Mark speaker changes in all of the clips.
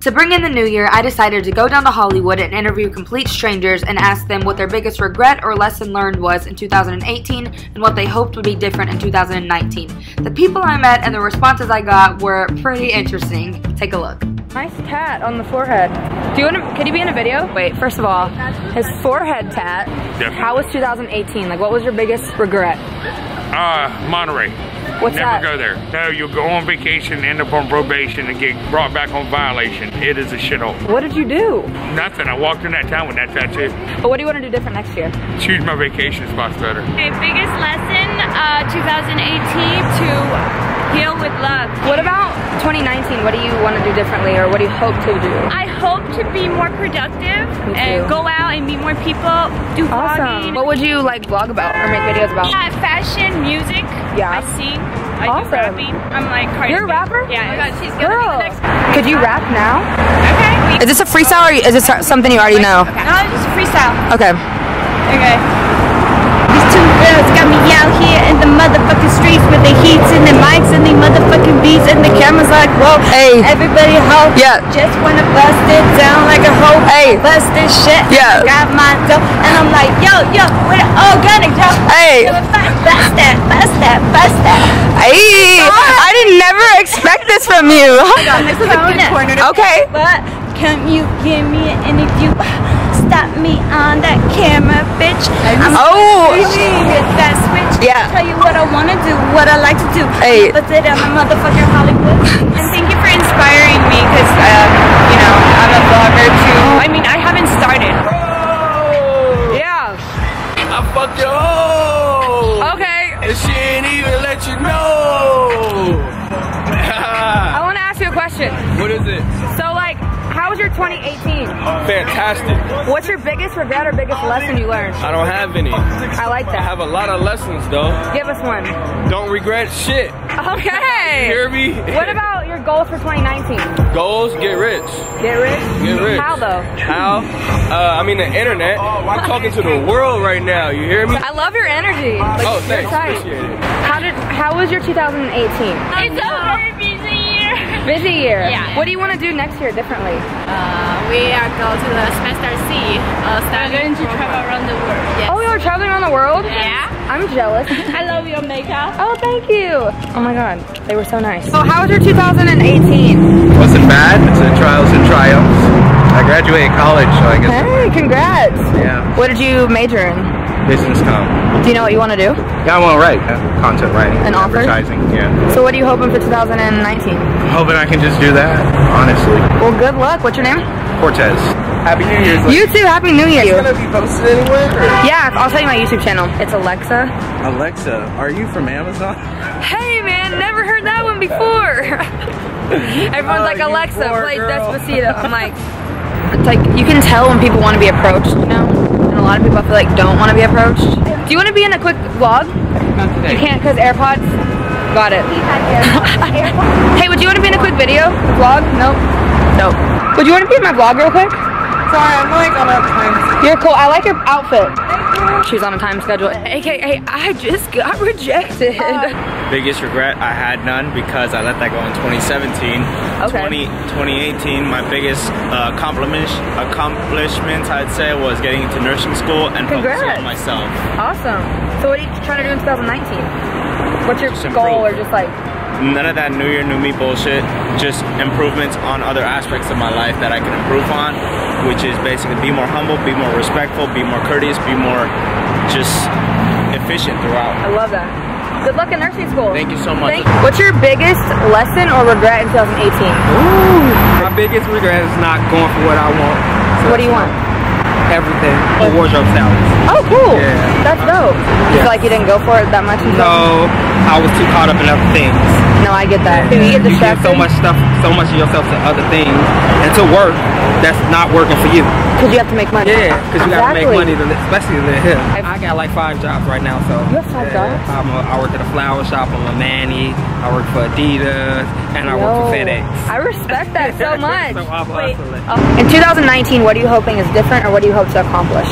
Speaker 1: To bring in the new year, I decided to go down to Hollywood and interview complete strangers and ask them what their biggest regret or lesson learned was in 2018 and what they hoped would be different in 2019. The people I met and the responses I got were pretty interesting. Take a look. Nice tat on the forehead. Could you be in a video? Wait, first of all, his forehead tat.
Speaker 2: Definitely.
Speaker 1: How was 2018? Like, what was your biggest regret?
Speaker 2: Monterey.
Speaker 1: What's
Speaker 2: Never
Speaker 1: that?
Speaker 2: go there. No, you'll go on vacation, end up on probation, and get brought back on violation. It is a shithole.
Speaker 1: What did you do?
Speaker 2: Nothing. I walked in that town with that tattoo.
Speaker 1: But what do you want to do different next year?
Speaker 2: Choose my vacation spots better.
Speaker 3: My biggest lesson, 2018, to heal with love.
Speaker 1: What about 2019? What do you want to do differently, or what do you hope to do?
Speaker 3: I hope to be more productive and go out and meet more people, do vlogging.
Speaker 1: What would you like vlog about or make videos about?
Speaker 3: Fashion, music.
Speaker 1: Yeah.
Speaker 3: I sing. I do rapping. I'm like Cardi
Speaker 1: You're a
Speaker 3: B.
Speaker 1: rapper?
Speaker 3: Yeah.
Speaker 1: Oh my God,
Speaker 3: she's gonna be the next.
Speaker 1: Could you rap now?
Speaker 3: Okay.
Speaker 1: Is this a freestyle or is it something you already know?
Speaker 3: No, it's just a freestyle.
Speaker 1: Okay.
Speaker 3: Okay. These two girls got me out here in the motherfucking streets with the heats and the mics and the motherfucking beats and the cameras like, whoa.
Speaker 1: Hey.
Speaker 3: Everybody hoe.
Speaker 1: Yeah.
Speaker 3: Just wanna bust it down like a hoe.
Speaker 1: Hey.
Speaker 3: Bust this shit.
Speaker 1: Yeah.
Speaker 3: Got my dough. And I'm like, yo, with an organic dough.
Speaker 1: Hey.
Speaker 3: Bust that, bust that, bust that.
Speaker 1: Hey. I did never expect this from you.
Speaker 3: This is a good corner.
Speaker 1: Okay.
Speaker 3: But can you give me an interview? Stop me on that camera, bitch. I'm hit that switch.
Speaker 1: Yeah.
Speaker 3: Tell you what I wanna do, what I like to do.
Speaker 1: Hey.
Speaker 3: But it on the motherfucking Hollywood. And thank you for inspiring me, because you know, I'm a vlogger too. I mean, I haven't started.
Speaker 1: Yeah.
Speaker 4: I fucked your hoe.
Speaker 1: Okay.
Speaker 4: And she ain't even let you know.
Speaker 1: I want to ask you a question.
Speaker 4: What is it?
Speaker 1: So, like, how was your 2018?
Speaker 4: Fantastic.
Speaker 1: What's your biggest regret or biggest lesson you learned?
Speaker 4: I don't have any.
Speaker 1: I like
Speaker 4: I
Speaker 1: that.
Speaker 4: have a lot of lessons though.
Speaker 1: Give us one.
Speaker 4: Don't regret shit.
Speaker 1: Okay.
Speaker 4: You hear me?
Speaker 1: What about your goals for 2019?
Speaker 4: Goals, get rich.
Speaker 1: Get rich?
Speaker 4: Get rich.
Speaker 1: How though?
Speaker 4: How? I mean the internet. I'm talking to the world right now. You hear me?
Speaker 1: I love your energy. Like,
Speaker 4: Oh,
Speaker 1: you're
Speaker 4: thanks.
Speaker 1: tight.
Speaker 4: Appreciate it.
Speaker 1: How was your 2018?
Speaker 3: It's a very busy year.
Speaker 1: Busy year.
Speaker 3: Yeah.
Speaker 1: What do you want to do next year differently?
Speaker 3: We are going to the semester C. We're going to travel around the world. Yes.
Speaker 1: Oh, you're traveling around the world?
Speaker 3: Yeah.
Speaker 1: I'm jealous.
Speaker 3: I love your makeup.
Speaker 1: Oh, thank you. Oh my God, they were so nice. So how was your 2018?
Speaker 5: Wasn't bad. It's a trials and triumphs. I graduated college, so I guess.
Speaker 1: Hey, congrats.
Speaker 5: Yeah.
Speaker 1: What did you major in?
Speaker 5: Business comm.
Speaker 1: Do you know what you want to do?
Speaker 5: Yeah, I want to write. Content writing.
Speaker 1: An author?
Speaker 5: Advertising, yeah.
Speaker 1: So what are you hoping for 2019?
Speaker 5: I'm hoping I can just do that, honestly.
Speaker 1: Well, good luck. What's your name?
Speaker 5: Cortez. Happy New Year's.
Speaker 1: You too. Happy New Year.
Speaker 5: It's going to be posted anywhere?
Speaker 1: Yeah, I'll tell you my YouTube channel. It's Alexa.
Speaker 5: Alexa, are you from Amazon?
Speaker 1: Hey man, never heard that one before. Everyone's like, Alexa, play Despacito. I'm like, it's like, you can tell when people want to be approached, you know? And a lot of people I feel like don't want to be approached. Do you want to be in a quick vlog?
Speaker 5: Not today.
Speaker 1: You can't because AirPods? Got it. Hey, would you want to be in a quick video? Vlog? Nope. Nope. Would you want to be in my vlog real quick?
Speaker 6: Sorry, I'm like on a time.
Speaker 1: You're cool. I like your outfit. She's on a time schedule. AKA, I just got rejected.
Speaker 7: Biggest regret, I had none because I let that go in 2017.
Speaker 1: Okay.
Speaker 7: 2018, my biggest accomplishments, I'd say, was getting into nursing school and
Speaker 1: Congrats.
Speaker 7: focusing on myself.
Speaker 1: Awesome. So what are you trying to do in 2019? What's your
Speaker 7: Just
Speaker 1: goal, or
Speaker 7: improve.
Speaker 1: just like?
Speaker 7: None of that new year, new me bullshit. Just improvements on other aspects of my life that I can improve on, which is basically be more humble, be more respectful, be more courteous, be more just efficient throughout.
Speaker 1: I love that. Good luck in nursing school.
Speaker 7: Thank you so much.
Speaker 1: What's your biggest lesson or regret in 2018?
Speaker 6: My biggest regret is not going for what I want.
Speaker 1: What do you want?
Speaker 6: Everything. Wardrobe styles.
Speaker 1: Oh, cool.
Speaker 6: Yeah.
Speaker 1: That's dope. You feel like you didn't go for it that much?
Speaker 6: No, I was too caught up in other things.
Speaker 1: No, I get that. You get
Speaker 6: You give
Speaker 1: distracted?
Speaker 6: so much stuff, so much of yourself to other things, and to work that's not working for you.
Speaker 1: Because you have to make money.
Speaker 6: Yeah, because you gotta make
Speaker 1: Exactly.
Speaker 6: money to live, especially to live here. I got like 5 jobs right now, so.
Speaker 1: You have 5 jobs?
Speaker 6: I work at a flower shop. I'm a nanny. I work for Adidas, and I work for FedEx.
Speaker 1: I respect that so much.
Speaker 6: So I'm hustling.
Speaker 1: In 2019, what are you hoping is different, or what do you hope to accomplish?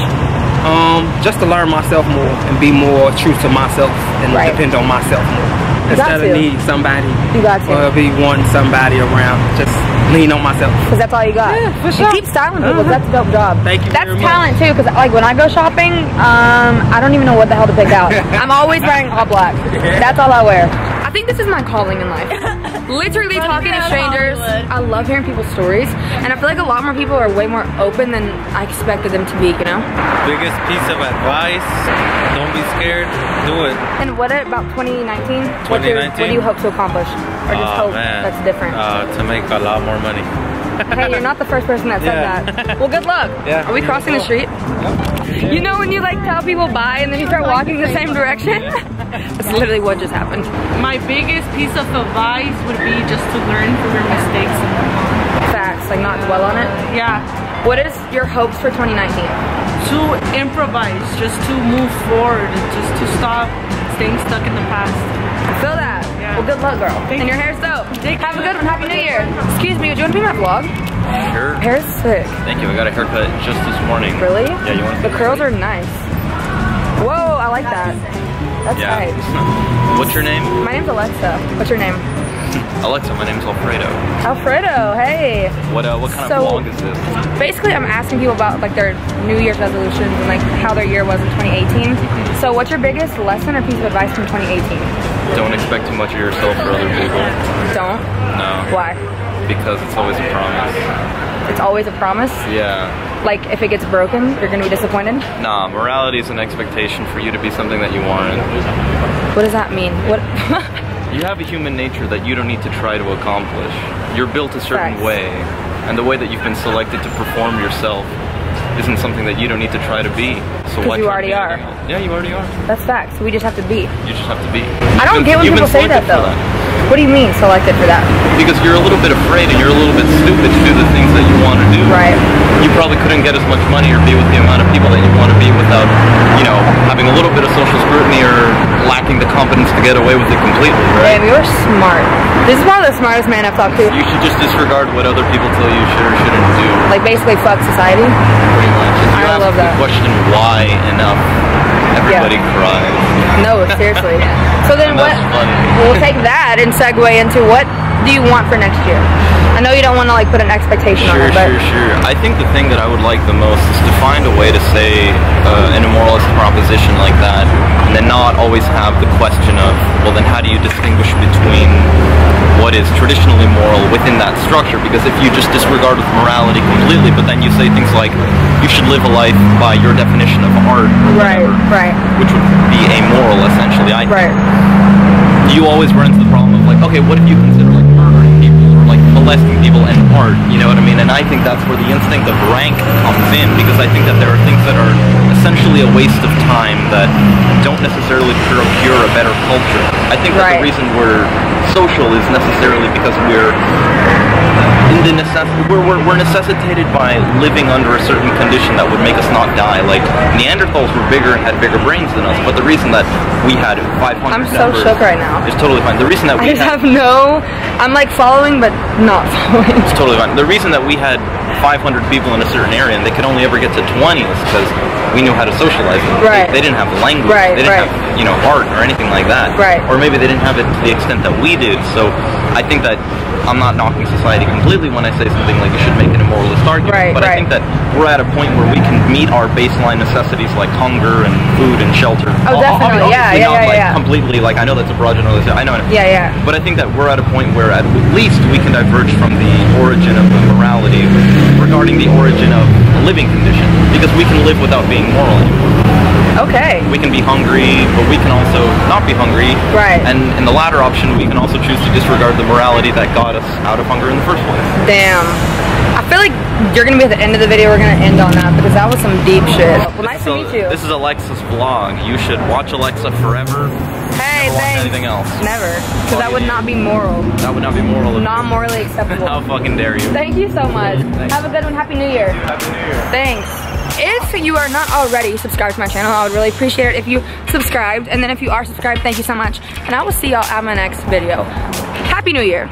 Speaker 6: Just to learn myself more and be more true to myself and
Speaker 1: Right.
Speaker 6: depend on myself more. instead of need somebody.
Speaker 1: You got to.
Speaker 6: Or be wanting somebody around. Just lean on myself.
Speaker 1: Because that's all you got.
Speaker 6: Yeah, for sure.
Speaker 1: And keep styling people. That's a dope job.
Speaker 6: Thank you
Speaker 1: That's
Speaker 6: very much.
Speaker 1: talent too, because like when I go shopping, I don't even know what the hell to pick out. I'm always wearing all black. That's all I wear. I think this is my calling in life. Literally talking to strangers. I love hearing people's stories, and I feel like a lot more people are way more open than I expected them to be, you know?
Speaker 8: Biggest piece of advice, don't be scared, do it.
Speaker 1: And what about 2019?
Speaker 8: 2019?
Speaker 1: What do you hope to accomplish? Or just hope
Speaker 8: man.
Speaker 1: that's different?
Speaker 8: To make a lot more money.
Speaker 1: Hey, you're not the first person that said that. Well, good luck.
Speaker 8: Yeah.
Speaker 1: Are we crossing the street? You know when you like tell people bye and then you start walking the same direction? That's literally what just happened.
Speaker 9: My biggest piece of advice would be just to learn from your mistakes and move on.
Speaker 1: Facts, like not dwell on it.
Speaker 9: Yeah.
Speaker 1: What is your hopes for 2019?
Speaker 9: To improvise, just to move forward, just to stop staying stuck in the past.
Speaker 1: I feel that.
Speaker 9: Yeah.
Speaker 1: Well, good luck, girl. And your hair's dope. Have a good one. Happy New Year. Excuse me, would you want to be my vlog?
Speaker 8: Sure.
Speaker 1: Hair's sick.
Speaker 8: Thank you. I got a haircut just this morning.
Speaker 1: Really?
Speaker 8: Yeah, you want to
Speaker 1: The curls are nice. Whoa, I like that. That's
Speaker 8: Yeah.
Speaker 1: tight.
Speaker 8: What's your name?
Speaker 1: My name's Alexa. What's your name?
Speaker 8: Alexa, my name's Alfredo.
Speaker 1: Alfredo, hey.
Speaker 8: What kind
Speaker 1: So-
Speaker 8: of vlog is this?
Speaker 1: Basically, I'm asking people about like their New Year's resolutions and like how their year was in 2018. So what's your biggest lesson or piece of advice from 2018?
Speaker 8: Don't expect too much of yourself for other people.
Speaker 1: Don't?
Speaker 8: No.
Speaker 1: Why?
Speaker 8: Because it's always a promise.
Speaker 1: It's always a promise?
Speaker 8: Yeah.
Speaker 1: Like if it gets broken, you're gonna be disappointed?
Speaker 8: Nah, morality is an expectation for you to be something that you aren't.
Speaker 1: What does that mean? What?
Speaker 8: You have a human nature that you don't need to try to accomplish. You're built a certain
Speaker 1: Facts.
Speaker 8: way, and the way that you've been selected to perform yourself isn't something that you don't need to try to be. So why
Speaker 1: you
Speaker 8: try to
Speaker 1: already
Speaker 8: be
Speaker 1: are.
Speaker 8: anything else? Yeah, you already are.
Speaker 1: That's facts. We just have to be.
Speaker 8: You just have to be.
Speaker 1: I don't get when
Speaker 8: You've
Speaker 1: people
Speaker 8: been
Speaker 1: say that
Speaker 8: selected for
Speaker 1: though. What do you mean selected for that?
Speaker 8: Because you're a little bit afraid and you're a little bit stupid to do the things that you want to do.
Speaker 1: Right.
Speaker 8: You probably couldn't get as much money or be with the amount of people that you want to be without, you know, having a little bit of social scrutiny or lacking the competence to get away with it completely, right?
Speaker 1: Damn, you're smart. This is one of the smartest men I've talked to.
Speaker 8: You should just disregard what other people tell you should or shouldn't do.
Speaker 1: Like basically fuck society.
Speaker 8: Pretty much. If you
Speaker 1: I
Speaker 8: ask
Speaker 1: love
Speaker 8: the
Speaker 1: that.
Speaker 8: question why enough, everybody cries.
Speaker 1: No, seriously. So then
Speaker 8: And
Speaker 1: what?
Speaker 8: that's funny.
Speaker 1: We'll take that and segue into what do you want for next year? I know you don't want to like put an expectation on it, but
Speaker 8: Sure. I think the thing that I would like the most is to find a way to say an immoralist proposition like that, and then not always have the question of, well, then how do you distinguish between what is traditionally moral within that structure? Because if you just disregard with morality completely, but then you say things like, you should live a life by your definition of art, or whatever,
Speaker 1: right.
Speaker 8: which would be amoral essentially. I
Speaker 1: Right.
Speaker 8: you always run into the problem of like, okay, what if you consider like murdering people or like molesting people and art, you know what I mean? And I think that's where the instinct of rank comes in, because I think that there are things that are essentially a waste of time that don't necessarily procure a better culture. I think that the reason we're social is necessarily because we're we're necessitated by living under a certain condition that would make us not die. Like Neanderthals were bigger and had bigger brains than us, but the reason that we had 500
Speaker 1: I'm so shook right now.
Speaker 8: It's totally fine. The reason that we
Speaker 1: I just have no, I'm like following but not following.
Speaker 8: It's totally fine. The reason that we had 500 people in a certain area and they could only ever get to 20 was because we knew how to socialize them.
Speaker 1: Right.
Speaker 8: They didn't have language.
Speaker 1: Right,
Speaker 8: They didn't have, you know, art or anything like that.
Speaker 1: Right.
Speaker 8: Or maybe they didn't have it to the extent that we did. So I think that I'm not knocking society completely when I say something like you should make an immoralist argument.
Speaker 1: Right,
Speaker 8: but I think that we're at a point where we can meet our baseline necessities like hunger and food and shelter.
Speaker 1: Oh, definitely.
Speaker 8: Obviously not like
Speaker 1: Yeah.
Speaker 8: completely, like I know that's a broad generalization. I know.
Speaker 1: Yeah.
Speaker 8: But I think that we're at a point where at least we can diverge from the origin of the morality regarding the origin of a living condition, because we can live without being moral anymore.
Speaker 1: Okay.
Speaker 8: We can be hungry, but we can also not be hungry.
Speaker 1: Right.
Speaker 8: And in the latter option, we can also choose to disregard the morality that got us out of hunger in the first place.
Speaker 1: Damn. I feel like you're going to be at the end of the video. We're going to end on that because that was some deep shit. Well, nice to meet you.
Speaker 8: This is Alexa's vlog. You should watch Alexa forever.
Speaker 1: Hey,
Speaker 8: Never watch
Speaker 1: thanks.
Speaker 8: anything else.
Speaker 1: Never. Because that would not be moral.
Speaker 8: That would not be moral.
Speaker 1: Not morally acceptable.
Speaker 8: How fucking dare you.
Speaker 1: Thank you so much. Have a good one. Happy New Year.
Speaker 8: Happy New Year.
Speaker 1: Thanks. If you are not already subscribed to my channel, I would really appreciate it if you subscribed. And then if you are subscribed, thank you so much. And I will see y'all at my next video. Happy New Year.